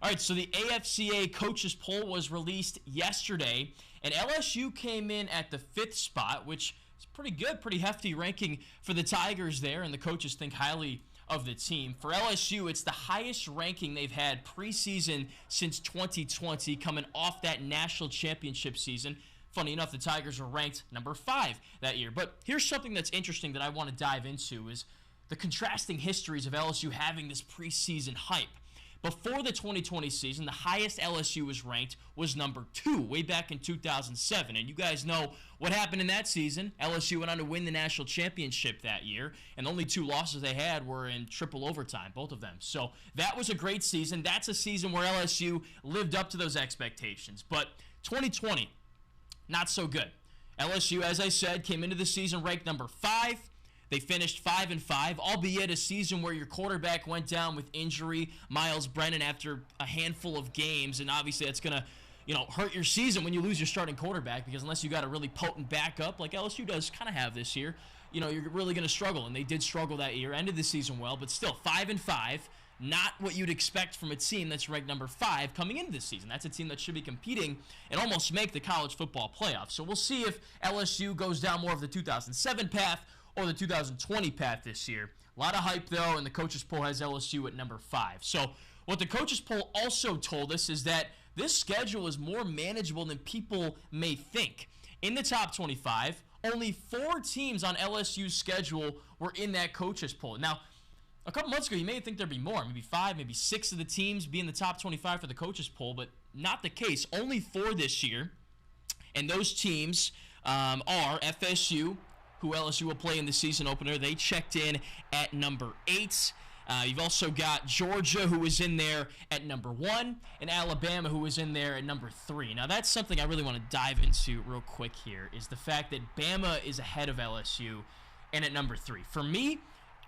All right, so the AFCA coaches poll was released yesterday, and LSU came in at the 5th spot, which is pretty good, pretty hefty ranking for the Tigers there, and the coaches think highly of the team. For LSU, it's the highest ranking they've had preseason since 2020, coming off that national championship season. Funny enough, the Tigers were ranked number 5 that year. But here's something that's interesting that I want to dive into is the contrasting histories of LSU having this preseason hype. Before the 2020 season, the highest LSU was ranked was number 2, way back in 2007. And you guys know what happened in that season. LSU went on to win the national championship that year, and the only 2 losses they had were in triple overtime, both of them. So that was a great season. That's a season where LSU lived up to those expectations. But 2020, not so good. LSU, as I said, came into the season ranked number 5. They finished 5-5, albeit a season where your quarterback went down with injury, Miles Brennan, after a handful of games, and obviously that's going to, hurt your season when you lose your starting quarterback, because unless you got a really potent backup like LSU does kind of have this year, you're really going to struggle, and they did struggle that year. Ended the season well, but still 5-5, not what you'd expect from a team that's ranked number 5 coming into this season. That's a team that should be competing and almost make the college football playoffs. So we'll see if LSU goes down more of the 2007 path or the 2020 path this year. A lot of hype, though, and the coaches poll has LSU at number 5. So what the coaches poll also told us is that this schedule is more manageable than people may think. In the top 25, only 4 teams on LSU's schedule were in that coaches poll. Now, a couple months ago, you may think there'd be more, maybe 5, maybe 6 of the teams be in the top 25 for the coaches poll, but not the case. Only 4 this year, and those teams are FSU, who LSU will play in the season opener. They checked in at number 8. You've also got Georgia, who is in there at number 1, and Alabama, who is in there at number 3. Now, that's something I really want to dive into real quick here, is the fact that Bama is ahead of LSU and at number 3. For me,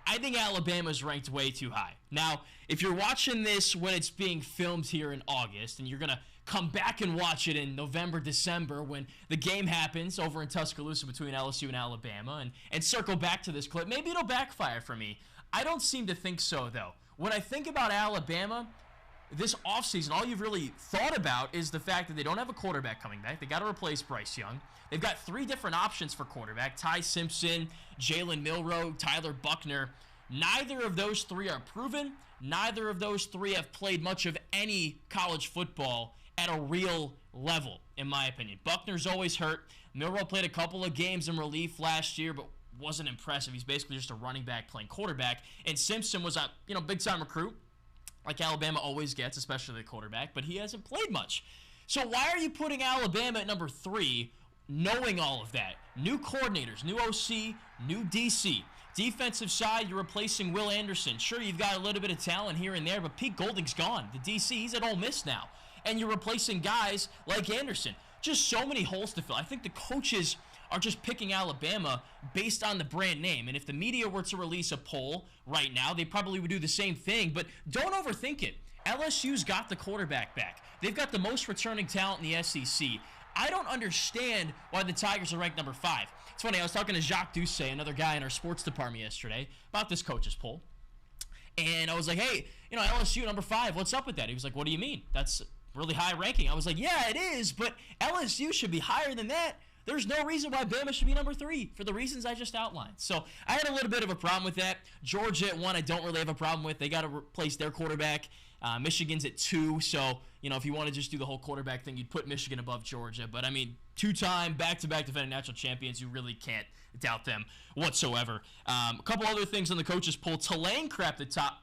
I think Alabama is ranked way too high. Now, if you're watching this when it's being filmed here in August, and you're going to come back and watch it in November, December, when the game happens over in Tuscaloosa between LSU and Alabama, and circle back to this clip, maybe it'll backfire for me. I don't seem to think so, though. When I think about Alabama, this offseason, all you've really thought about is the fact that they don't have a quarterback coming back. They got to replace Bryce Young. They've got 3 different options for quarterback: Ty Simpson, Jalen Milroe, Tyler Buckner. Neither of those 3 are proven. Neither of those 3 have played much of any college football at a real level, in my opinion. Buckner's always hurt. Milroe played a couple of games in relief last year, but wasn't impressive. He's basically just a running back playing quarterback. And Simpson was a big-time recruit, like Alabama always gets, especially the quarterback, but he hasn't played much. So why are you putting Alabama at number 3, knowing all of that? New coordinators, new OC, new DC. Defensive side, you're replacing Will Anderson. Sure, you've got a little bit of talent here and there, but Pete Golding's gone. The DC, he's at Ole Miss now. And you're replacing guys like Anderson. Just so many holes to fill. I think the coaches are just picking Alabama based on the brand name. And if the media were to release a poll right now, they probably would do the same thing. But don't overthink it. LSU's got the quarterback back. They've got the most returning talent in the SEC. I don't understand why the Tigers are ranked number 5. It's funny, I was talking to Jacques Doucet, another guy in our sports department yesterday, about this coaches poll. And I was like, hey, LSU number 5, what's up with that? He was like, what do you mean? That's really high ranking. I was like, yeah, it is, but LSU should be higher than that. There's no reason why Bama should be number 3 for the reasons I just outlined. So I had a little bit of a problem with that. Georgia at 1, I don't really have a problem with. They got to replace their quarterback. Michigan's at 2, so if you want to just do the whole quarterback thing, you'd put Michigan above Georgia. But I mean, 2-time back-to-back defending national champions, you really can't doubt them whatsoever. A couple other things on the coaches poll. Tulane cracked the top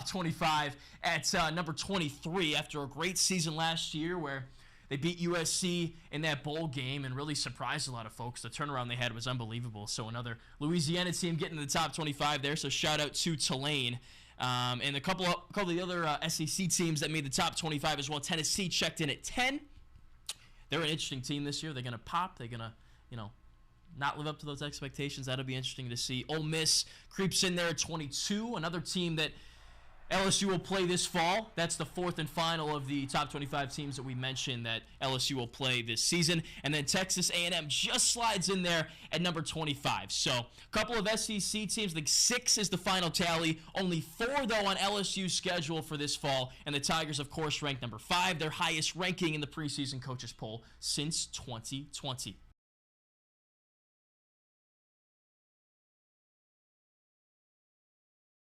25 at number 23 after a great season last year where they beat USC in that bowl game and really surprised a lot of folks. The turnaround they had was unbelievable. So another Louisiana team getting to the top 25 there. So shout out to Tulane. And a couple of the other SEC teams that made the top 25 as well. Tennessee checked in at 10. They're an interesting team this year. They're going to pop. They're going to, not live up to those expectations. That'll be interesting to see. Ole Miss creeps in there at 22. Another team that LSU will play this fall. That's the fourth and final of the top 25 teams that we mentioned that LSU will play this season. And then Texas A&M just slides in there at number 25. So a couple of SEC teams. I think 6 is the final tally. Only 4, though, on LSU's schedule for this fall. And the Tigers, of course, ranked number 5, their highest ranking in the preseason coaches poll since 2020.